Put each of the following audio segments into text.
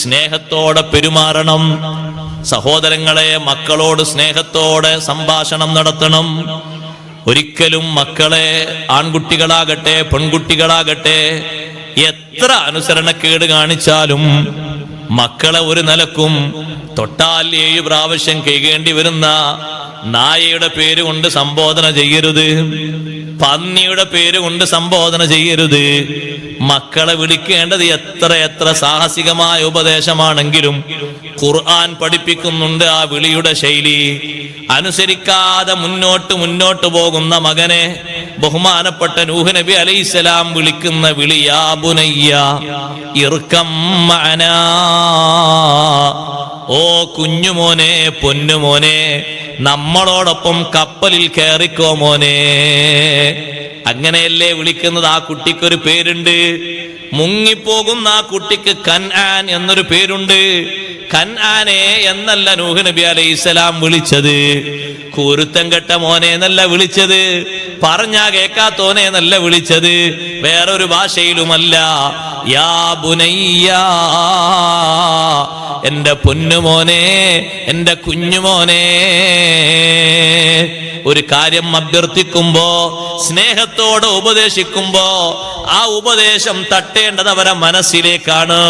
സ്നേഹത്തോടെ പെരുമാറണം. സഹോദരങ്ങളെ, മക്കളോട് സ്നേഹത്തോടെ സംഭാഷണം നടത്തണം. ഒരിക്കലും മക്കളെ, ആൺകുട്ടികളാകട്ടെ പെൺകുട്ടികളാകട്ടെ, എത്ര അനുസരണക്കേട് കാണിച്ചാലും മക്കളെ ഒരു നിലക്കും തൊട്ടാൽ 7 പ്രാവശ്യം കേൾക്കേണ്ടി വരുന്ന നായയുടെ പേര് കൊണ്ട് സംബോധന ചെയ്യരുത്, പന്നിയുടെ പേര് കൊണ്ട് സംബോധന ചെയ്യരുത്. മക്കളെ വിളിക്കേണ്ടത് എത്ര സാഹസികമായ ഉപദേശമാണെങ്കിലും ഖുർആൻ പഠിപ്പിക്കുന്നുണ്ട് ആ വിളിയുടെ ശൈലി. അനുസരിക്കാതെ മുന്നോട്ട് പോകുന്ന മകനെ ബഹുമാനപ്പെട്ട നൂഹ് നബി അലൈഹിസ്സലാം വിളിക്കുന്ന വിളി യാ ബുനയ്യ ഇർകം മഅനാ, ഓ കുഞ്ഞുമോനെ, പൊന്നുമോനെ, നമ്മളോടൊപ്പം കപ്പലിൽ കയറിക്കോ മോനെ. അങ്ങനെയല്ലേ വിളിക്കുന്നത്? ആ കുട്ടിക്കൊരു പേരുണ്ട്. മുങ്ങിപ്പോകുന്ന ആ കുട്ടിക്ക് കൻആൻ എന്നൊരു പേരുണ്ട്. കൻആനെ എന്നല്ല നൂഹ് നബി അലൈഹിസ്സലാം വിളിച്ചത്. കുരുത്തം കെട്ട മോനെ എന്നല്ല വിളിച്ചത്, പറഞ്ഞാ കേക്കാത്തോനെ എന്നല്ല വിളിച്ചത്, വേറൊരു ഭാഷയിലുമല്ല. യാ ബുനയ്യ, എന്റെ പൊന്നുമോനെ, എന്റെ കുഞ്ഞുമോനെ. ഒരു കാര്യം അഭ്യർത്ഥിക്കുമ്പോ, സ്നേഹത്തോടെ ഉപദേശിക്കുമ്പോ ആ ഉപദേശം തട്ടേണ്ടത് അവരെ മനസ്സിലേക്കാണ്,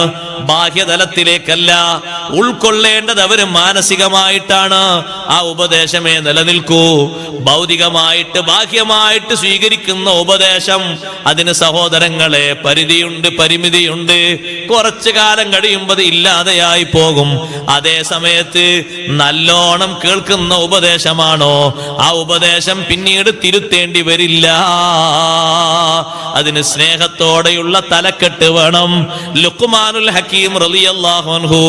ബാഹ്യതലത്തിലേക്കല്ല. ഉൾക്കൊള്ളേണ്ടത് അവര് മാനസികമായിട്ടാണ്. ആ ഉപദേശമേ നിലനിൽക്കൂ. ഭൗതികമായിട്ട് ബാഹ്യമായിട്ട് സ്വീകരിക്കുന്ന ഉപദേശം, അതിന് സഹോദരങ്ങളെ പരിധിയുണ്ട്, പരിമിതിയുണ്ട്. കുറച്ചു കാലം കഴിയുമ്പോൾ ഇല്ലാതെയായി പോകും. അതേ സമയത്ത് നല്ലോണം കേൾക്കുന്ന ഉപദേശമാണോ, ആ ഉപദേശം പിന്നീട് തിരുത്തേണ്ടി വരില്ല. അതിന് സ്നേഹത്തോടെയുള്ള തലക്കെട്ട് വേണം. ലുഖ്മാനുൽ ഹക്കീം റളിയല്ലാഹു അൻഹു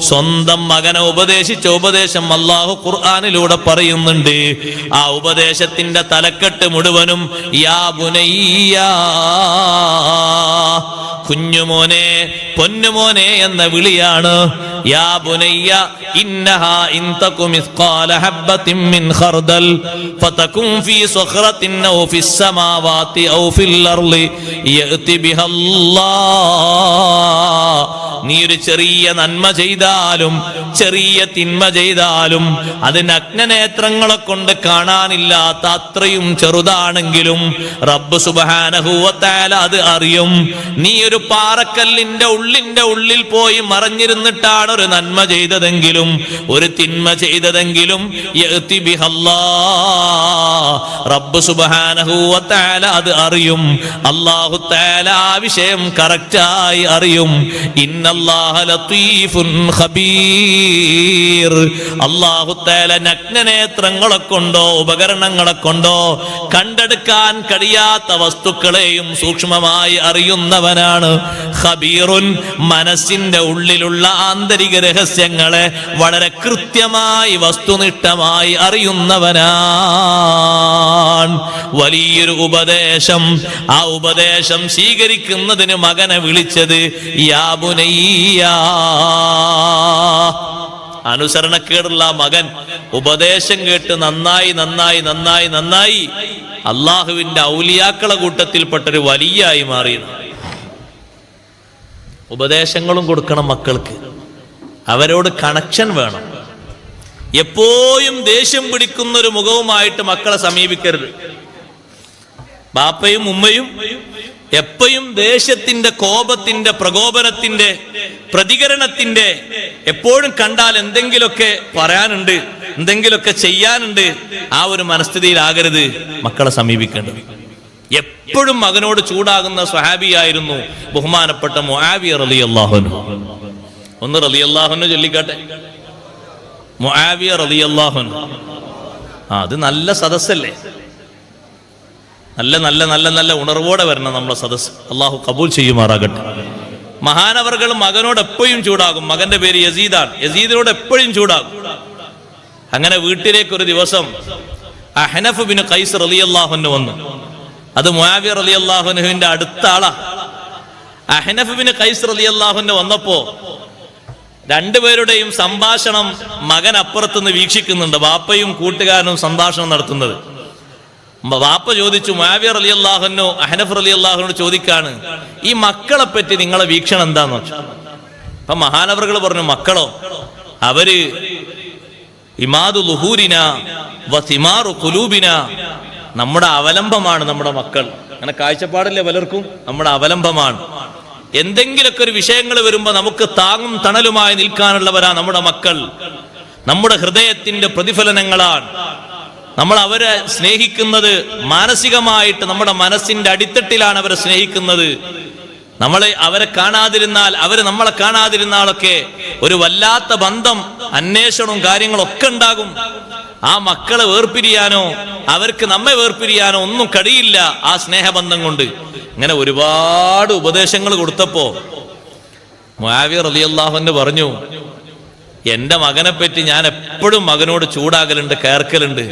സ്വന്തം മകനെ ഉപദേശിച്ച ഉപദേശം അല്ലാഹു ഖുർആനിലൂടെ പറയുന്നുണ്ട്. ആ ഉപദേശത്തിന്റെ തലക്കെട്ട് മുഴുവനും യാ ബുനയ്യ, കുഞ്ഞുമോനെ, പൊന്നുമോനെ എന്ന വിളിയാണ്. യാ ബുനയ്യ ഇന്നഹാ ഇൻ തകു മിസ്ഖാല ഹബ്ബത്തിൻ മിൻ ഖർദൽ ഫതകുൻ ഫീ സഖറത്തിൻ ഔ ഫിസ് സമാവാതി ഔ ഫിൽ അർളി യഅതി ബിഹല്ലാഹ്. നീ ഒരു ചെറിയ നന്മ ചെയ്താലും ചെറിയ തിന്മ ചെയ്താലും അത് നഗ്നനേത്രങ്ങളെ കൊണ്ട് കാണാനില്ലാത്ത അത്രയും ചെറുതാണെങ്കിലും റബ്ബ് സുബ്ഹാനഹു വ തആല അത് അറിയും. നീ ഒരു പാറക്കല്ലിന്റെ ഉള്ളിൽ പോയി മറഞ്ഞിരുന്നിട്ടാണ് ഒരു നന്മ ചെയ്തതെങ്കിലും ഒരു തിന്മ ചെയ്തതെങ്കിലും യഅതി ബിഹല്ലാഹ്, റബ്ബ് സുബ്ഹാനഹു വ തആല അത് അറിയും. അല്ലാഹു തആല ആ വിഷയം കറക്റ്റായി അറിയും. ഇന്നല്ലാഹ ലതീഫുൻ ഖബീർ. അല്ലാഹു തആല നഗ്നനേത്രങ്ങളെ കൊണ്ടോ ഉപകരണങ്ങളെ കൊണ്ടോ കണ്ടെടുക്കാൻ കഴിയാത്ത വസ്തുക്കളെയും സൂക്ഷ്മമായി അറിയുന്നവനാണ്. ഖബീറുൻ, മനസ്സിന്റെ ഉള്ളിലുള്ള ആന്തരിക രഹസ്യങ്ങളെ വളരെ കൃത്യമായി വസ്തുനിഷ്ഠമായി അറിയുന്നവനാണ്. വലിയൊരു ഉപദേശം, ആ ഉപദേശം സ്വീകരിക്കുന്നതിന് മകനെ വിളിച്ചത് യാ ബുനയ്യ. അനുസരണക്കേടുള്ള മകൻ ഉപദേശം കേട്ട് നന്നായി നന്നായി നന്നായി നന്നായി അള്ളാഹുവിന്റെ ഔലിയാക്കളെ കൂട്ടത്തിൽപ്പെട്ടൊരു വലിയായി മാറിയത്. ഉപദേശങ്ങളും കൊടുക്കണം മക്കൾക്ക്, അവരോട് കണക്ഷൻ വേണം. എപ്പോഴും ദേഷ്യം പിടിക്കുന്ന ഒരു മുഖവുമായിട്ട് മക്കളെ സമീപിക്കരുത്. ബാപ്പയും ഉമ്മയും എപ്പോഴും ദേഷ്യത്തിന്റെ, കോപത്തിന്റെ, പ്രകോപനത്തിന്റെ, പ്രതികരണത്തിന്റെ, എപ്പോഴും കണ്ടാൽ എന്തെങ്കിലുമൊക്കെ പറയാനുണ്ട്, എന്തെങ്കിലുമൊക്കെ ചെയ്യാനുണ്ട്, ആ ഒരു മനസ്ഥിതിയിലാകരുത് മക്കളെ സമീപിക്കേണ്ടത്. എപ്പോഴും മകനോട് ചൂടാകുന്ന സ്വഹാബിയായിരുന്നു ബഹുമാനപ്പെട്ട മുആവിയ റളിയല്ലാഹു അൻഹു. ഒന്ന് റളിയല്ലാഹു അൻഹു ചൊല്ലിക്കാട്ടെ. മുആവിയ റളിയല്ലാഹു അൻഹു. അത് നല്ല സദസ്സല്ലേ, നല്ല നല്ല നല്ല നല്ല ഉണർവോടെ വരണം നമ്മളെ സദസ്സ്. അള്ളാഹു കബൂൽ ചെയ്യുമാറാകട്ടെ. മഹാനവർകൾ മകനോട് എപ്പോഴും ചൂടാകും. മകന്റെ പേര് യസീദാണ്. യസീദിനോട് എപ്പോഴും ചൂടാകും. അങ്ങനെ വീട്ടിലേക്ക് ഒരു ദിവസം അഹ്നഫ് ബിൻ ഖൈസ് റളിയല്ലാഹു അൻഹു വന്നു. അത് മുആവിയ റളിയല്ലാഹു അൻഹുവിന്റെ അടുത്ത ആളാ. അഹ്നഫ് ബിൻ ഖൈസ് റളിയല്ലാഹു അൻഹു വന്നപ്പോ രണ്ടുപേരുടെയും സംഭാഷണം മകൻ അപ്പുറത്തുനിന്ന് വീക്ഷിക്കുന്നുണ്ട്. ബാപ്പയും കൂട്ടുകാരനും സംഭാഷണം നടത്തുന്നത്. വാപ്പ ചോദിച്ചു, മുആവിയ റളിയല്ലാഹു അൻഹു അഹ്നഫ് റളിയല്ലാഹു അൻഹു ചോദിക്കാണ്, ഈ മക്കളെ പറ്റി നിങ്ങളെ വീക്ഷണം എന്താന്ന് വെച്ചു. അപ്പൊ മഹാനവറുകൾ പറഞ്ഞു, മക്കളോ അവര് ഇമാദു ലുഹൂരിന വസിമാറു ഖുലൂബിന, നമ്മുടെ അവലംബമാണ് നമ്മുടെ മക്കൾ. അങ്ങനെ കാഴ്ചപ്പാടില്ലേ പലർക്കും? നമ്മുടെ അവലംബമാണ്. എന്തെങ്കിലുമൊക്കെ ഒരു വിഷയങ്ങൾ വരുമ്പോ നമുക്ക് താങ്ങും തണലുമായി നിൽക്കാനുള്ളവരാ നമ്മുടെ മക്കൾ. നമ്മുടെ ഹൃദയത്തിന്റെ പ്രതിഫലനങ്ങളാണ്. നമ്മൾ അവരെ സ്നേഹിക്കുന്നത് മാനസികമായിട്ട് നമ്മുടെ മനസ്സിന്റെ അടിത്തട്ടിലാണ് അവരെ സ്നേഹിക്കുന്നത്. അവരെ കാണാതിരുന്നാൽ, അവര് നമ്മളെ കാണാതിരുന്നാലൊക്കെ ഒരു വല്ലാത്ത ബന്ധം, അന്വേഷണവും കാര്യങ്ങളൊക്കെ ഉണ്ടാകും. ആ മക്കളെ വേർപിരിയാനോ അവർക്ക് നമ്മെ വേർപിരിയാനോ ഒന്നും കഴിയില്ല ആ സ്നേഹബന്ധം കൊണ്ട്. ഇങ്ങനെ ഒരുപാട് ഉപദേശങ്ങൾ കൊടുത്തപ്പോ മുആവിയ റളിയല്ലാഹു അൻഹു പറഞ്ഞു, എന്റെ മകനെ പറ്റി ഞാൻ എപ്പോഴും മകനോട് ചൂടാകലുണ്ട്, കയർക്കലുണ്ട്.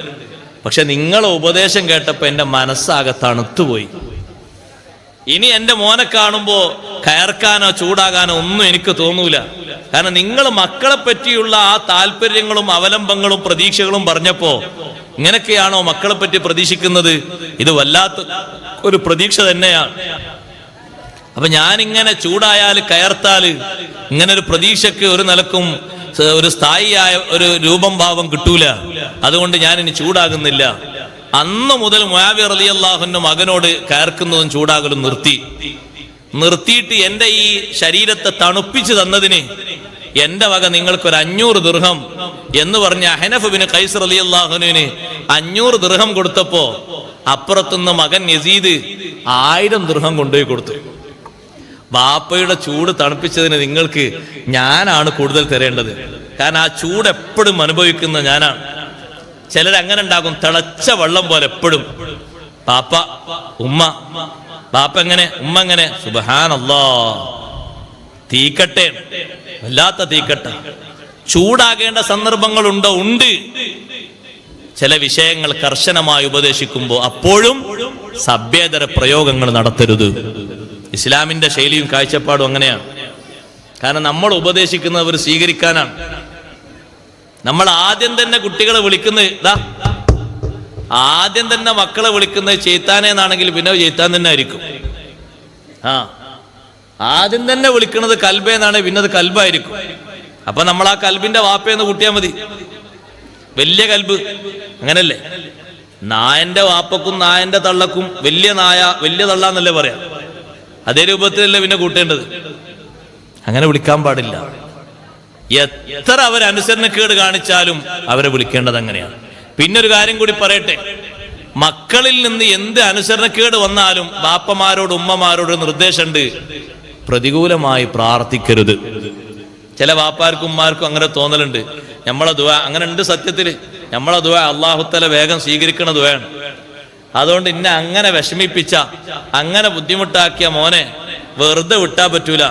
പക്ഷെ നിങ്ങളെ ഉപദേശം കേട്ടപ്പോ എന്റെ മനസ്സാകെ തണുത്തുപോയി. ഇനി എന്റെ മോനെ കാണുമ്പോ കയർക്കാനോ ചൂടാകാനോ ഒന്നും എനിക്ക് തോന്നൂല. കാരണം നിങ്ങൾ മക്കളെ പറ്റിയുള്ള ആ താല്പര്യങ്ങളും അവലംബങ്ങളും പ്രതീക്ഷകളും പറഞ്ഞപ്പോ, ഇങ്ങനെയൊക്കെയാണോ മക്കളെ പറ്റി പ്രതീക്ഷിക്കുന്നത്? ഇത് വല്ലാത്ത ഒരു പ്രതീക്ഷ തന്നെയാണ്. അപ്പൊ ഞാനിങ്ങനെ ചൂടായാല് കയർത്താല് ഇങ്ങനെ ഒരു പ്രതീക്ഷക്ക് ഒരു നിലക്കും ഒരു സ്ഥായിയായ ഒരു രൂപം ഭാവം കിട്ടൂല. അതുകൊണ്ട് ഞാൻ ഇനി ചൂടാകുന്നില്ല. അന്ന് മുതൽ മുആവിയ റളിയല്ലാഹു അൻഹു മകനോട് കയർക്കുന്നതും ചൂടാകലും നിർത്തിയിട്ട് എന്റെ ഈ ശരീരത്തെ തണുപ്പിച്ചു തന്നതിന് എന്റെ വക നിങ്ങൾക്കൊരു 500 ദിർഹം എന്ന് പറഞ്ഞ അഹ്നഫ് ബിൻ ഖൈസ് റളിയല്ലാഹു അൻഹുവിന് 500 ദിർഹം കൊടുത്തപ്പോ അപ്പുറത്തുനിന്ന് മകൻ യസീദ് 1000 ദിർഹം കൊണ്ടുപോയി കൊടുത്തു. ബാപ്പയുടെ ചൂട് തണുപ്പിച്ചതിന് നിങ്ങൾക്ക് ഞാനാണ് കൂടുതൽ തരേണ്ടത്. കാരണം ആ ചൂട് എപ്പോഴും അനുഭവിക്കുന്ന ഞാനാണ്. ചിലരങ്ങനെ ഉണ്ടാകും, തിളച്ച വെള്ളം പോലെ എപ്പോഴും. ബാപ്പ ഉമ്മ, ബാപ്പ എങ്ങനെ, ഉമ്മ എങ്ങനെ, സുബ്ഹാനല്ലാഹ്, തീക്കട്ടെ, വല്ലാത്ത തീക്കട്ട. ചൂടാകേണ്ട സന്ദർഭങ്ങളുണ്ടോ? ഉണ്ട്. ചില വിഷയങ്ങൾ കർശനമായി ഉപദേശിക്കുമ്പോൾ അപ്പോഴും സഭ്യേതര പ്രയോഗങ്ങൾ നടത്തരുത്. ഇസ്ലാമിന്റെ ശൈലിയും കാഴ്ചപ്പാടും അങ്ങനെയാണ്. കാരണം നമ്മൾ ഉപദേശിക്കുന്നവർ സ്വീകരിക്കാനാണ്. നമ്മൾ ആദ്യം തന്നെ കുട്ടികളെ വിളിക്കുന്നത് ആദ്യം തന്നെ മക്കളെ വിളിക്കുന്നത് ചെയ്ത്താനെന്നാണെങ്കിൽ പിന്നെ ചെയ്ത്താൻ തന്നെ ആയിരിക്കും. ആദ്യം തന്നെ വിളിക്കുന്നത് കൽബേന്നാണ്, പിന്നെ അത് കൽബായിരിക്കും. അപ്പൊ നമ്മൾ ആ കൽബിന്റെ വാപ്പയെന്ന് കൂട്ടിയാൽ മതി. വലിയ കൽബ് അങ്ങനല്ലേ? നായന്റെ വാപ്പക്കും നായന്റെ തള്ളക്കും വലിയ നായ വലിയ തള്ളാന്നല്ലേ പറയാം. അതേ രൂപത്തിലല്ലേ പിന്നെ കൂട്ടേണ്ടത്. അങ്ങനെ വിളിക്കാൻ പാടില്ല. എത്ര അവരനുസരണക്കേട് കാണിച്ചാലും അവരെ വിളിക്കേണ്ടത് അങ്ങനെയാണ്. പിന്നൊരു കാര്യം കൂടി പറയട്ടെ, മക്കളിൽ നിന്ന് എന്ത് അനുസരണക്കേട് വന്നാലും ബാപ്പമാരോട് ഉമ്മമാരോട് നിർദ്ദേശമുണ്ട്, പ്രതികൂലമായി പ്രാർത്ഥിക്കരുത്. ചില ബാപ്പാർക്കും ഉമ്മാർക്കും അങ്ങനെ തോന്നലുണ്ട്. നമ്മളെ ദുആ അങ്ങനെ ഉണ്ട്. സത്യത്തില് നമ്മളെ ദുആ അല്ലാഹു തആല വേഗം സ്വീകരിക്കണ ദുആയാണ്. അതുകൊണ്ട് ഇന്നെ അങ്ങനെ വിഷമിപ്പിച്ച, അങ്ങനെ ബുദ്ധിമുട്ടാക്കിയ മോനെ വെറുതെ വിട്ടാ പറ്റൂല,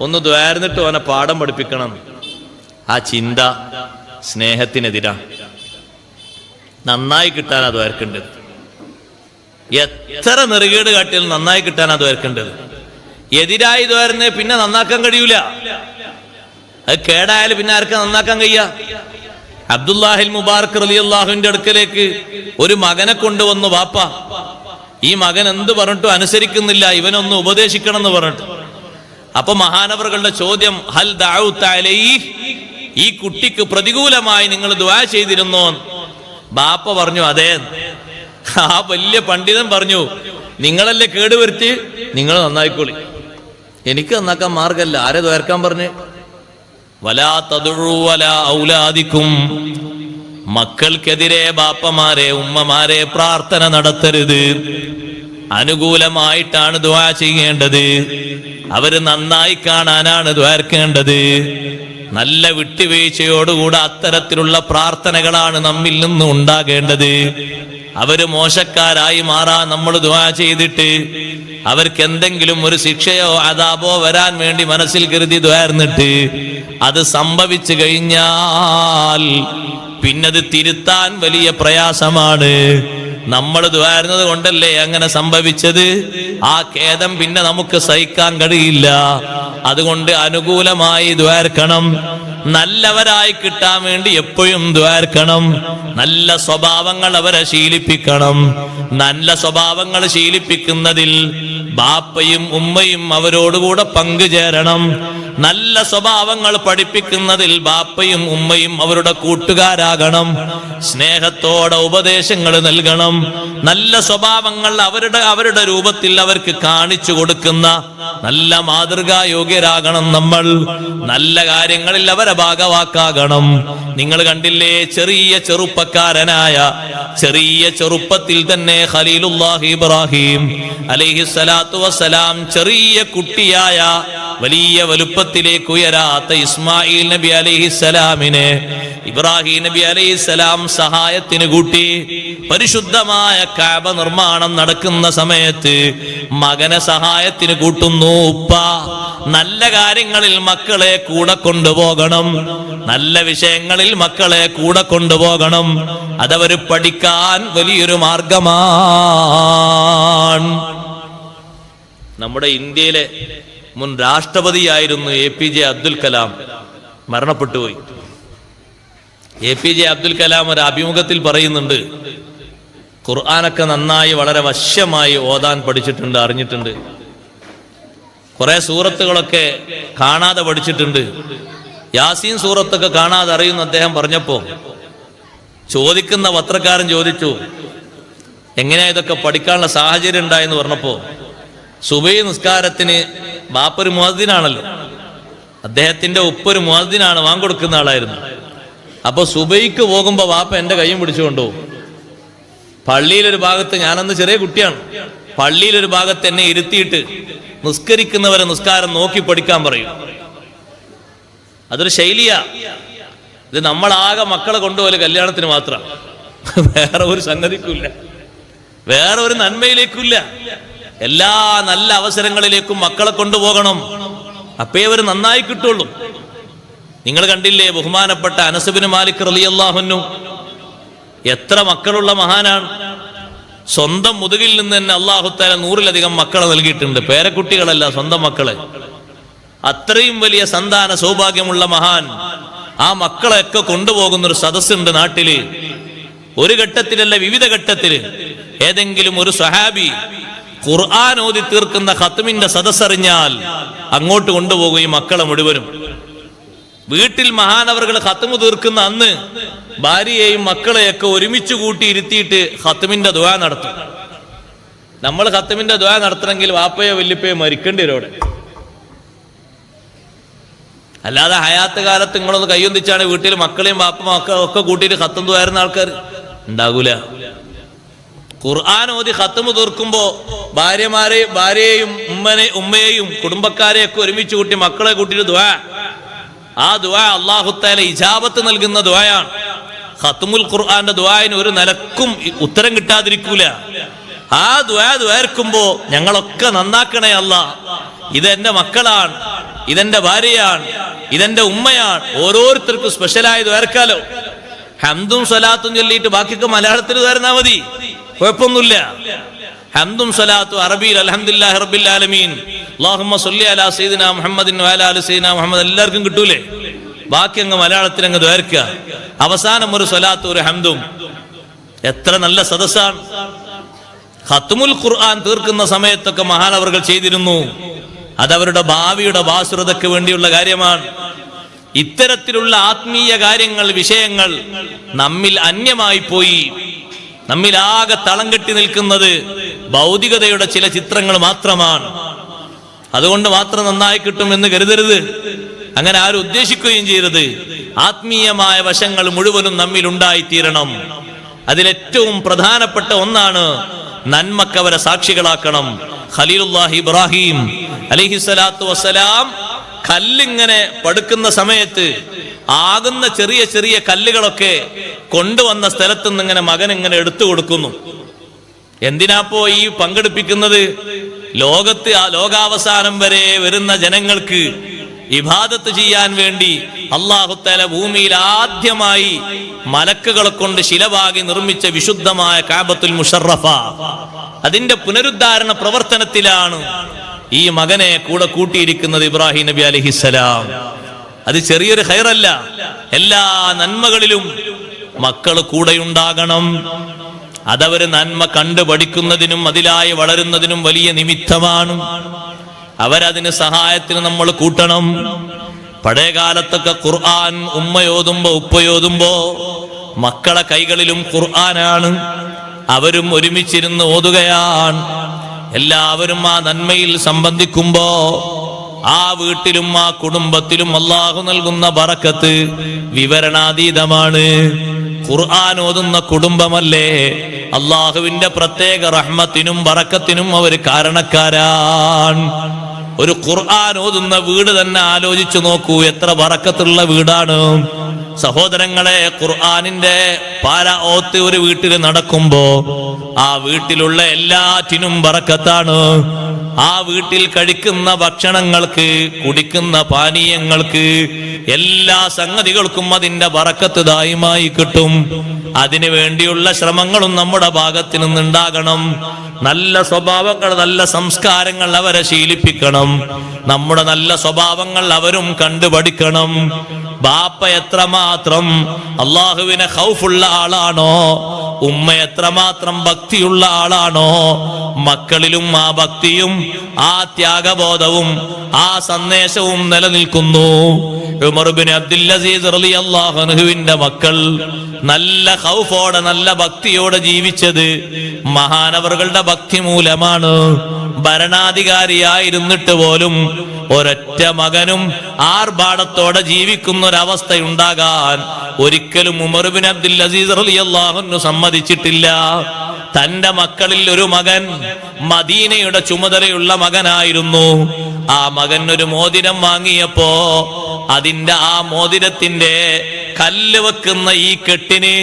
ഒന്ന് ദ്വാരുന്നിട്ട് ഓനെ പാഠം പഠിപ്പിക്കണം. ആ ചിന്ത സ്നേഹത്തിനെതിരാ. നന്നായി കിട്ടാനാ ദ്വാരക്കേണ്ടത്. എത്ര നെറുകേട് കാട്ടിയാലും നന്നായി കിട്ടാനാ ദ്വാരക്കേണ്ടത്. എതിരായി ദ്വാരുന്നേ പിന്നെ നന്നാക്കാൻ കഴിയൂല. അത് കേടായാലും പിന്നെ ആർക്കാ നന്നാക്കാൻ കഴിയ? അബ്ദുല്ലാഹിൽ മുബാറക് റളിയല്ലാഹുവിന്റെ അടുക്കലേക്ക് ഒരു മകനെ കൊണ്ടുവന്നു വാപ്പ. ഈ മകൻ എന്ത് പറഞ്ഞിട്ടും അനുസരിക്കുന്നില്ല, ഇവനൊന്ന് ഉപദേശിക്കണം എന്ന് പറഞ്ഞിട്ട്. അപ്പൊ മഹാനവറുകളുടെ ചോദ്യം, ഹൽ ദഅഉത അലൈഹി, ഈ കുട്ടിക്ക് പ്രതികൂലമായി നിങ്ങൾ ദുആ ചെയ്തിരുന്നോ? ബാപ്പ പറഞ്ഞു അതെ. ആ വലിയ പണ്ഡിതൻ പറഞ്ഞു, നിങ്ങളല്ലേ കേടുവരുത്തി, നിങ്ങൾ നന്നായിക്കോളി, എനിക്ക് നന്നാക്കാൻ മാർഗമല്ല. ആരെ ദ്വാരക്കാൻ പറഞ്ഞു? വലാ തദ്ഉ വലാ ഔലാദിക്കും, മക്കൾക്കെതിരെ ബാപ്പമാരെ ഉമ്മമാരെ പ്രാർത്ഥന നടത്തരുത്. അനുകൂലമായിട്ടാണ് ദുആ ചെയ്യേണ്ടത്. അവര് നന്നായി കാണാനാണ് ദ്വാരക്കേണ്ടത്. നല്ല വിട്ടുവീഴ്ചയോടുകൂടെ അത്തരത്തിലുള്ള പ്രാർത്ഥനകളാണ് നമ്മിൽ നിന്ന് ഉണ്ടാകേണ്ടത്. അവര് മോശക്കാരായി മാറാൻ നമ്മൾ ദുആ ചെയ്തിട്ട് അവർക്ക് എന്തെങ്കിലും ഒരു ശിക്ഷയോ അദാബോ വരാൻ വേണ്ടി മനസ്സിൽ കരുതി ദ്വാർന്നിട്ട് അത് സംഭവിച്ചു കഴിഞ്ഞാൽ പിന്നത് തിരുത്താൻ വലിയ പ്രയാസമാണ്. നമ്മൾ ദ്വാരുന്നത് കൊണ്ടല്ലേ അങ്ങനെ സംഭവിച്ചത്. ആ ഖേദം പിന്നെ നമുക്ക് സഹിക്കാൻ കഴിയില്ല. അതുകൊണ്ട് അനുകൂലമായി ദ്വാർക്കണം. നല്ലവരായി കിട്ടാൻ വേണ്ടി എപ്പോഴും ദ്വാർക്കണം. നല്ല സ്വഭാവങ്ങൾ അവരെ ശീലിപ്പിക്കണം. നല്ല സ്വഭാവങ്ങൾ ശീലിപ്പിക്കുന്നതിൽ ബാപ്പയും ഉമ്മയും അവരോടുകൂടെ പങ്കുചേരണം. നല്ല സ്വഭാവങ്ങൾ പഠിപ്പിക്കുന്നതിൽ ബാപ്പയും ഉമ്മയും അവരുടെ കൂട്ടുകാരാകണം. സ്നേഹത്തോടെ ഉപദേശങ്ങൾ നൽകണം. നല്ല സ്വഭാവങ്ങൾ അവരുടെ രൂപത്തിൽ അവർക്ക് കാണിച്ചു കൊടുക്കുന്ന നല്ല മാതൃകായോഗ്യരാകണം നമ്മൾ. നല്ല കാര്യങ്ങളിൽ അവരെ ഭാഗവാക്കാകണം. നിങ്ങൾ കണ്ടില്ലേ, ചെറുപ്പക്കാരനായ ചെറിയ ചെറുപ്പത്തിൽ തന്നെ ഖലീലുല്ലാഹി ഇബ്രാഹിം അലൈഹിസ്സലാത്തു വസ്സലാം ചെറിയ കുട്ടിയായ വലിയ വലുപ്പത്തിലേക്ക് ഉയരാത്ത ഇസ്മായിൽ നബി അലൈഹിസ്സലാമിനെ ഇബ്രാഹിം നബി അലൈഹിസ്സലാം സഹായത്തിന് കൂട്ടി. പരിശുദ്ധമായ കഅബ നിർമ്മാണം നടക്കുന്ന സമയത്ത് മകനെ സഹായത്തിന് കൂട്ടുന്നു ഉപ്പ. നല്ല കാര്യങ്ങളിൽ മക്കളെ കൂടെ കൊണ്ടുപോകണം. നല്ല വിഷയങ്ങളിൽ മക്കളെ കൂടെ കൊണ്ടുപോകണം. അതവര് പഠിക്കാൻ വലിയൊരു മാർഗമാണ്. നമ്മുടെ ഇന്ത്യയിലെ മുൻ രാഷ്ട്രപതിയായിരുന്നു APJ അബ്ദുൽ കലാം. മരണപ്പെട്ടുപോയി. APJ അബ്ദുൽ കലാം ഒരു അഭിമുഖത്തിൽ പറയുന്നുണ്ട്, ഖുർആനൊക്കെ നന്നായി വളരെ വശ്യമായി ഓതാൻ പഠിച്ചിട്ടുണ്ട്, അറിഞ്ഞിട്ടുണ്ട്. കുറെ സൂറത്തുകളൊക്കെ കാണാതെ പഠിച്ചിട്ടുണ്ട്. യാസീൻ സൂറത്തൊക്കെ കാണാതെ അറിയുന്ന അദ്ദേഹം പറഞ്ഞപ്പോ ചോദിക്കുന്ന പത്രക്കാരൻ ചോദിച്ചു, എങ്ങനെയാ ഇതൊക്കെ പഠിക്കാനുള്ള സാഹചര്യം ഉണ്ടായെന്ന് പറഞ്ഞപ്പോ, സുബൈ നിസ്കാരത്തിന് ബാപ്പൊരു മുഅദ്ദിനാണല്ലോ, അദ്ദേഹത്തിന്റെ ഉപ്പൊരു മുഅദ്ദിനാണ്, വാങ്ങിക്കൊടുക്കുന്ന ആളായിരുന്നു. അപ്പൊ സുബൈക്ക് പോകുമ്പോ വാപ്പ എന്റെ കൈയും പിടിച്ചുകൊണ്ടുപോകും. പള്ളിയിലൊരു ഭാഗത്ത്, ഞാനന്ന് ചെറിയ കുട്ടിയാണ്, പള്ളിയിലൊരു ഭാഗത്ത് എന്നെ ഇരുത്തിയിട്ട് നിസ്കരിക്കുന്നവരെ നിസ്കാരം നോക്കി പഠിക്കാൻ പറയും. അതൊരു ശൈലിയാ. ഇത് നമ്മളാകെ മക്കളെ കൊണ്ടുപോലെ കല്യാണത്തിന് മാത്രം, വേറെ ഒരു സംഗതിക്കുമില്ല, വേറെ ഒരു നന്മയിലേക്കില്ല. എല്ലാ നല്ല അവസരങ്ങളിലേക്കും മക്കളെ കൊണ്ടുപോകണം. അപ്പേ അവർ നന്നായി കിട്ടുള്ളൂ. നിങ്ങൾ കണ്ടില്ലേ, ബഹുമാനപ്പെട്ട അനസ് ബിൻ മാലിക് റളിയല്ലാഹു അൻഹു എത്ര മക്കളുള്ള മഹാനാണ്. സ്വന്തം മുതുകിൽ നിന്ന് തന്നെ അല്ലാഹു തആല 100-ലധികം മക്കളെ നൽകിയിട്ടുണ്ട്. പേരക്കുട്ടികളല്ല, സ്വന്തം മക്കളെ. അത്രയും വലിയ സന്താന സൗഭാഗ്യമുള്ള മഹാൻ. ആ മക്കളെയൊക്കെ കൊണ്ടുപോകുന്നൊരു സദസ്സുണ്ട് നാട്ടില്. ഒരു ഘട്ടത്തിലല്ല, വിവിധ ഘട്ടത്തില്. ഏതെങ്കിലും ഒരു സ്വഹാബി ഖുർആൻ ഓതി തീർക്കുന്ന ഖത്മിന്റെ സദസ്സറിഞ്ഞാൽ അങ്ങോട്ട് കൊണ്ടുപോകും ഈ മക്കളെ മുഴുവനും. വീട്ടിൽ മഹാനവറുകൾ ഖത്മ് തീർക്കുന്ന അന്ന് ഭാര്യയെയും മക്കളെയൊക്കെ ഒരുമിച്ച് കൂട്ടി ഇരുത്തിയിട്ട് ഖത്മിന്റെ ദുആ നടത്തും. നമ്മൾ ഖത്മിന്റെ ദുആ നടത്തണമെങ്കിൽ വാപ്പയോ വല്യപ്പയോ മരിക്കേണ്ടി വരും അവിടെ. അല്ലാതെ ഹയാത്ത് കാലത്ത് നിങ്ങളൊന്ന് കൈയൊന്നിച്ചാണ് വീട്ടിൽ മക്കളെയും ബാപ്പ ഒക്കെ കൂട്ടിയിട്ട് ഖത്ം ദുആയിരുന്ന ആൾക്കാർ ഉണ്ടാകൂല. ഖുർആൻ ഓതി ഖത്മ് തീർക്കുമ്പോ ഭാര്യയെയും ഉമ്മയെയും കുടുംബക്കാരെയൊക്കെ ഒരുമിച്ച് കൂട്ടി മക്കളെ കൂട്ടിയിട്ട് ദുആ. ആ ദുആ അല്ലാഹു തആല ഇജാബത്ത് നൽകുന്ന ദുആയാണ്. ഖത്മുൽ ഖുർആന്റെ ദുആന് ഒരു നിലക്കും ഉത്തരം കിട്ടാതിരിക്കൂല. ആ ദുആർക്കുമ്പോ ഞങ്ങളൊക്കെ നന്നാക്കണേ അല്ലാഹ്, ഇതെന്റെ മക്കളാണ്, ഇതെന്റെ ഭാര്യയാണ്, ഇതെന്റെ ഉമ്മയാണ്. ഓരോരുത്തർക്കും സ്പെഷ്യലായ ദുആർക്കാലോ. ഹംദും സ്വലാത്തും ചൊല്ലിയിട്ട് ബാക്കിയൊക്കെ മലയാളത്തിൽ തരുന്നാ മതി, കുഴപ്പമൊന്നുമില്ല. ഹംദും സ്വലാത്തും അറബിയിൽ അൽഹംദുലില്ലാഹി റബ്ബിൽ ആലമീൻ അല്ലാഹുമ്മ സ്വല്ലി അലാ സയ്യിദിനാ മുഹമ്മദിൻ വഅലാ ആലി സയ്യിദിനാ മുഹമ്മദ് എല്ലാവർക്കും കിട്ടൂലേ. ബാക്കി അങ്ങ് മലയാളത്തിൽ അങ്ങ് ദ്വാരക്കുക. അവസാനം ഒരു സ്വലാത്തും ഒരു ഹംദും. എത്ര നല്ല സദസ്സാണ്. ഖത്മുൽ ഖുർആൻ തീർക്കുന്ന സമയത്തൊക്കെ മഹാനവറുകൾ ചെയ്തിരുന്നു. അതവരുടെ ഭാവിയുടെ ബാസുരതയ്ക്ക് വേണ്ടിയുള്ള കാര്യമാണ്. ഇത്തരത്തിലുള്ള ആത്മീയ കാര്യങ്ങൾ, വിഷയങ്ങൾ നമ്മിൽ അന്യമായി പോയി. നമ്മിലാകെ തളം കെട്ടി നിൽക്കുന്നത് ഭൗതികതയുടെ ചില ചിത്രങ്ങൾ മാത്രമാണ്. അതുകൊണ്ട് മാത്രം നന്നായി കിട്ടുമെന്ന് കരുതരുത്. അങ്ങനെ ആരും ഉദ്ദേശിക്കുകയും ചെയ്യരുത്. ആത്മീയമായ വശങ്ങൾ മുഴുവനും നമ്മിൽ ഉണ്ടായിത്തീരണം. അതിലേറ്റവും പ്രധാനപ്പെട്ട ഒന്നാണ് നന്മക്കവരെ സാക്ഷികളാക്കണം. ഖലീലുല്ലാഹി ഇബ്രാഹിം അലൈഹിസ്സലാത്തു വസ്സലാം കല്ലിങ്ങനെ പടുക്കുന്ന സമയത്ത് ആകുന്ന ചെറിയ ചെറിയ കല്ലുകളൊക്കെ കൊണ്ടുവന്ന സ്ഥലത്ത് നിന്ന് ഇങ്ങനെ മകൻ ഇങ്ങനെ എടുത്തു കൊടുക്കുന്നു. എന്തിനാപ്പോ ഈ പങ്കെടുപ്പിക്കുന്നത്? ലോകത്ത് ലോകാവസാനം വരെ വരുന്ന ജനങ്ങൾക്ക് ഇബാദത്ത് ചെയ്യാൻ വേണ്ടി അല്ലാഹു തആല ഭൂമിയിൽ ആദ്യമായി മലക്കുകളെ കൊണ്ട് ശിലവാകി നിർമ്മിച്ച വിശുദ്ധമായ കഅബത്തുൽ മുശറഫ, അതിന്റെ പുനരുദ്ധാരണ പ്രവർത്തനത്തിലാണ് ഈ മകനെ കൂടെ കൂട്ടിയിരിക്കുന്നത് ഇബ്രാഹിം നബി അലൈഹിസ്സലാം. അത് ചെറിയൊരു ഖൈറല്ല. എല്ലാ നന്മകളിലും മക്കൾ കൂടെയുണ്ടാകണം. അതവര് നന്മ കണ്ടു പഠിക്കുന്നതിനും അതിലായി വളരുന്നതിനും വലിയ നിമിത്തമാണ്. അവരതിന് സഹായത്തിന് നമ്മൾ കൂട്ടണം. പഴയ കാലത്തൊക്കെ ഖുർആൻ ഉമ്മയോതുമ്പോ ഉപ്പയോതുമ്പോ മക്കളെ കൈകളിലും ഖുർആനാണ്. അവരും ഒരുമിച്ചിരുന്ന് ഓതുകയാണ്. എല്ലാവരും ആ നന്മയിൽ സംബന്ധിക്കുമ്പോ ആ വീട്ടിലും ആ കുടുംബത്തിലും അല്ലാഹു നൽകുന്ന ബറക്കത്ത് വിവരണാതീതമാണ്. ഖുർആൻ ഓതുന്ന കുടുംബമല്ലേ അല്ലാഹുവിന്റെ പ്രത്യേക റഹ്മത്തിനും ബറക്കത്തിനും അവര് കാരണക്കാരാണ്. ഒരു ഖുർആൻ ഓതുന്ന വീട് തന്നെ ആലോചിച്ചു നോക്കൂ, എത്ര ബറക്കത്തുള്ള വീടാണ്. സഹോദരങ്ങളെ, ഖുർആനിന്റെ പാര ഓത്ത് ഒരു വീട്ടിൽ നടക്കുമ്പോ ആ വീട്ടിലുള്ള എല്ലാറ്റിനും ബറക്കത്താണ്. ആ വീട്ടിൽ കഴിക്കുന്ന ഭക്ഷണങ്ങൾക്ക്, കുടിക്കുന്ന പാനീയങ്ങൾക്ക്, എല്ലാ സംഗതികൾക്കും അതിന്റെ ബറക്കത്ത് ദായിമായി കിട്ടും. അതിനു വേണ്ടിയുള്ള ശ്രമങ്ങളും നമ്മുടെ ഭാഗത്ത് നിന്നുണ്ടാകണം. നല്ല സ്വഭാവങ്ങൾ, നല്ല സംസ്കാരങ്ങൾ അവരെ ശീലിപ്പിക്കണം. നമ്മുടെ നല്ല സ്വഭാവങ്ങൾ അവരും കണ്ടുപഠിക്കണം. ബാപ്പ എത്രമാത്രം അള്ളാഹുവിനെ ഖൗഫുള്ള ആളാണോ, ഉമ്മ എത്രമാത്രം ഭക്തിയുള്ള ആളാണോ, മക്കളിലും ആ ഭക്തിയും ആ ത്യാഗബോധവും ആ സന്ദേശവും നിലനിൽക്കുന്നു. ഉമർ ബിൻ അബ്ദുൽ അസീസ് റളിയല്ലാഹു അൻഹുവിന്റെ മക്കൾ നല്ല ഖൗഫോടെ നല്ല ഭക്തിയോടെ ജീവിച്ചത് മഹാനവറുകളുടെ ഭക്തി മൂലമാണ്. ഭരണാധികാരിയായിരുന്നിട്ട് പോലും ഒരൊറ്റ മകനും ആർഭാടത്തോടെ ജീവിക്കുന്ന ഒരവസ്ഥയുണ്ടാകാൻ ഒരിക്കലും ഉമർ ബിൻ അബ്ദുൽ അസീസ് റളിയല്ലാഹു അൻഹു സമ്മതിച്ചിട്ടില്ല. തന്റെ മക്കളിൽ ഒരു മകൻ മദീനയുടെ ചുമതലയുള്ള മകനായിരുന്നു. ആ മകൻ ഒരു മോതിരം വാങ്ങിയപ്പോ അതിന്റെ ആ മോതിരത്തിന്റെ കല്ല് വെക്കുന്ന ഈ കെട്ടിന്,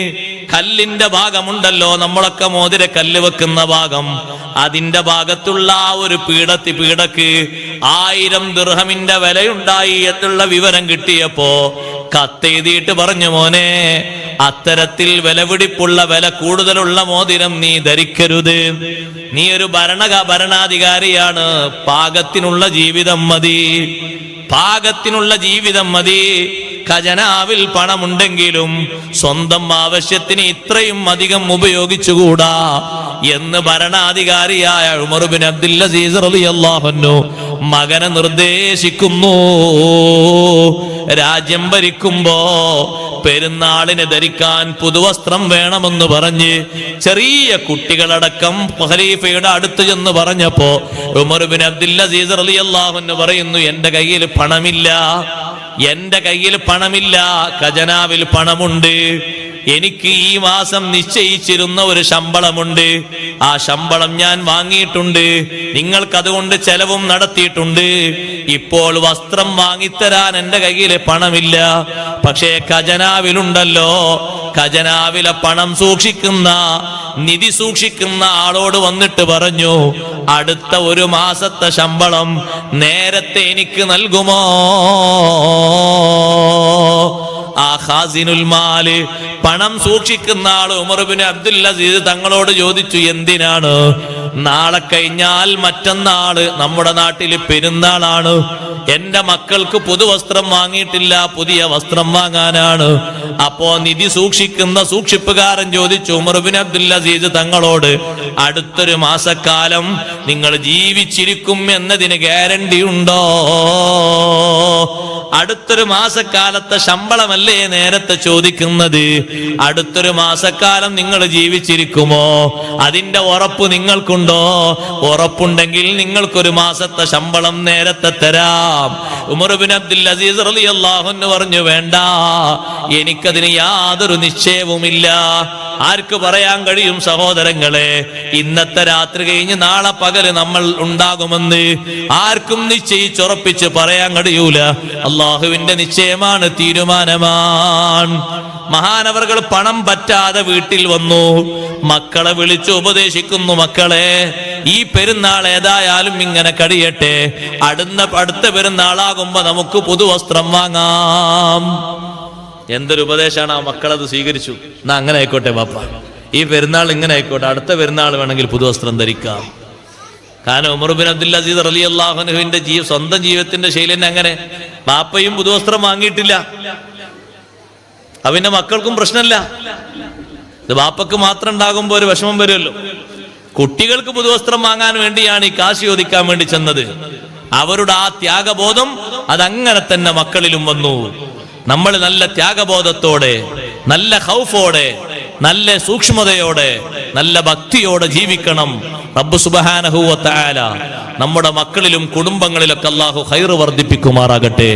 കല്ലിന്റെ ഭാഗമുണ്ടല്ലോ, നമ്മളൊക്കെ മോതിര കല്ല് വെക്കുന്ന ഭാഗം, അതിന്റെ ഭാഗത്തുള്ള ആ ഒരു പീടക്ക് 1000 ദിർഹമിന്റെ വിലയുണ്ടായി എന്നുള്ള വിവരം കിട്ടിയപ്പോ കത്തെഴുതിയിട്ട് പറഞ്ഞു, മോനെ, അത്തരത്തിൽ വിലപിടിപ്പുള്ള വില കൂടുതലുള്ള മോതിരം നീ ധരിക്കരുത്. നീ ഒരു ഭരണാധികാരിയാണ്. പാകത്തിനുള്ള ജീവിതം മതി, പാകത്തിനുള്ള ജീവിതം മതി. ഖജനാവിൽ പണമുണ്ടെങ്കിലും സ്വന്തം ആവശ്യത്തിന് ഇത്രയും അധികം ഉപയോഗിച്ചുകൂടാ എന്ന് ഭരണാധികാരിയായ ഉമർ ബിൻ അബ്ദുൽ അസീസ് റളിയല്ലാഹു അൻഹു മകനെ നിർദ്ദേശിക്കുന്നു. രാജ്യം ഭരിക്കുമ്പോ പെരുന്നാളിന് ധരിക്കാൻ പുതുവസ്ത്രം വേണമെന്ന് പറഞ്ഞ് ചെറിയ കുട്ടികളടക്കം ഖലീഫയുടെ അടുത്ത് ചെന്ന് പറഞ്ഞപ്പോ ഉമർ ബിൻ അബ്ദുൽ അസീസ് റളിയല്ലാഹു അൻഹു പറയുന്നു, എന്റെ കയ്യിൽ പണമില്ല, എന്റെ കയ്യിൽ പണമില്ല, ഖജനാവിൽ പണമുണ്ട്. എനിക്ക് ഈ മാസം നിശ്ചയിച്ചിരുന്ന ഒരു ശമ്പളമുണ്ട്, ആ ശമ്പളം ഞാൻ വാങ്ങിയിട്ടുണ്ട്, നിങ്ങൾക്കതുകൊണ്ട് ചെലവും നടത്തിയിട്ടുണ്ട്. ഇപ്പോൾ വസ്ത്രം വാങ്ങിത്തരാൻ എന്റെ കയ്യിൽ പണമില്ല, പക്ഷേ ഖജനാവിലുണ്ടല്ലോ, ഖജനാവിലെ പണം സൂക്ഷിക്കുന്ന, നിധി സൂക്ഷിക്കുന്ന ആളോട് വന്നിട്ട് പറഞ്ഞു, അടുത്ത ഒരു മാസത്തെ ശമ്പളം നേരത്തെ എനിക്ക് നൽകുമോ? ആ ഖാസിനുൽ മാല്, പണം സൂക്ഷിക്കുന്ന ആള് ഉമർ ബിൻ അബ്ദുൽ അസീസ് തങ്ങളോട് ചോദിച്ചു, എന്തിനാണ്? നാളെ കഴിഞ്ഞാൽ മറ്റന്നാള് നമ്മുടെ നാട്ടിൽ പെരുന്നാളാണ്, എന്റെ മക്കൾക്ക് പുതുവസ്ത്രം വാങ്ങിയിട്ടില്ല, പുതിയ വസ്ത്രം വാങ്ങാനാണ്. അപ്പോ നിധി സൂക്ഷിക്കുന്ന സൂക്ഷിപ്പുകാരൻ ചോദിച്ചു ഉമർ ബിൻ അബ്ദുൽ അസീസ് തങ്ങളോട്, അടുത്തൊരു മാസക്കാലം നിങ്ങൾ ജീവിച്ചിരിക്കും എന്നതിന് ഗ്യാരണ്ടി ഉണ്ടോ? അടുത്തൊരു മാസക്കാലത്തെ ശമ്പളമല്ലേ നേരത്തെ ചോദിക്കുന്നത്? അടുത്തൊരു മാസക്കാലം നിങ്ങൾ ജീവിച്ചിരിക്കുമോ? അതിന്റെ ഉറപ്പ് നിങ്ങൾക്കുണ്ടോ? ഉറപ്പുണ്ടെങ്കിൽ നിങ്ങൾക്കൊരു മാസത്തെ ശമ്പളം നേരത്തെ തരാം. ഉമർ ബിൻ അബ്ദുൽ അസീസ് റളിയല്ലാഹു അൻഹു പറഞ്ഞു, വേണ്ട, എനിക്കതിന് യാതൊരു നിശ്ചയവുമില്ല. ആർക്ക് പറയാൻ കഴിയും സഹോദരങ്ങളെ, ഇന്നത്തെ രാത്രി കഴിഞ്ഞ് നാളെ പകല് നമ്മൾ ഉണ്ടാകുമെന്ന് ആർക്കും നിശ്ചയിച്ചുറപ്പിച്ച് പറയാൻ കഴിയൂല. അള്ളാഹുവിന്റെ നിശ്ചയമാണ്, തീരുമാനമാണ്. മഹാനവറുകൾ പണം പറ്റാതെ വീട്ടിൽ വന്നു, മക്കളെ വിളിച്ചു ഉപദേശിക്കുന്നു, മക്കളെ, ഈ പെരുന്നാൾ ഏതായാലും ഇങ്ങനെ കഴിയട്ടെ, അടുത്ത പെരുന്നാളാകുമ്പോ നമുക്ക് പുതുവസ്ത്രം വാങ്ങാം. എന്തൊരു ഉപദേശമാണ്! ആ മക്കളത് സ്വീകരിച്ചു. എന്നാ അങ്ങനെ ആയിക്കോട്ടെ ബാപ്പ, ഈ പെരുന്നാൾ ഇങ്ങനെ ആയിക്കോട്ടെ, അടുത്ത പെരുന്നാൾ വേണമെങ്കിൽ പുതുവസ്ത്രം ധരിക്കാം. കാരണം ഉമർ ബിൻ അബ്ദുൽ അസീസ് റളിയല്ലാഹു അൻഹുവിന്റെ സ്വന്തം ജീവിതത്തിന്റെ ശൈലി തന്നെ അങ്ങനെ. ബാപ്പയും പുതുവസ്ത്രം വാങ്ങിയിട്ടില്ല, അവന്റെ മക്കൾക്കും പ്രശ്നമില്ല. ഇത് ബാപ്പക്ക് മാത്രം ഉണ്ടാകുമ്പോൾ ഒരു വിഷമം വരുമല്ലോ. കുട്ടികൾക്ക് പുതുവസ്ത്രം വാങ്ങാൻ വേണ്ടിയാണ് ഈ കാശ് ചോദിക്കാൻ വേണ്ടി ചെന്നത്. അവരുടെ ആ ത്യാഗബോധം അതങ്ങനെ തന്നെ മക്കളിലും വന്നു. നമ്മൾ നല്ല ത്യാഗബോധത്തോടെ, നല്ല ഖൗഫോടെ, നല്ല സൂക്ഷ്മതയോടെ, നല്ല ഭക്തിയോടെ ജീവിക്കണം. റബ്ബ് സുബ്ഹാനഹു വ തആല നമ്മുടെ മക്കളിലും കുടുംബങ്ങളിലൊക്കെ അല്ലാഹു ഖൈർ വർദ്ധിപ്പിക്കുമാറാകട്ടെ.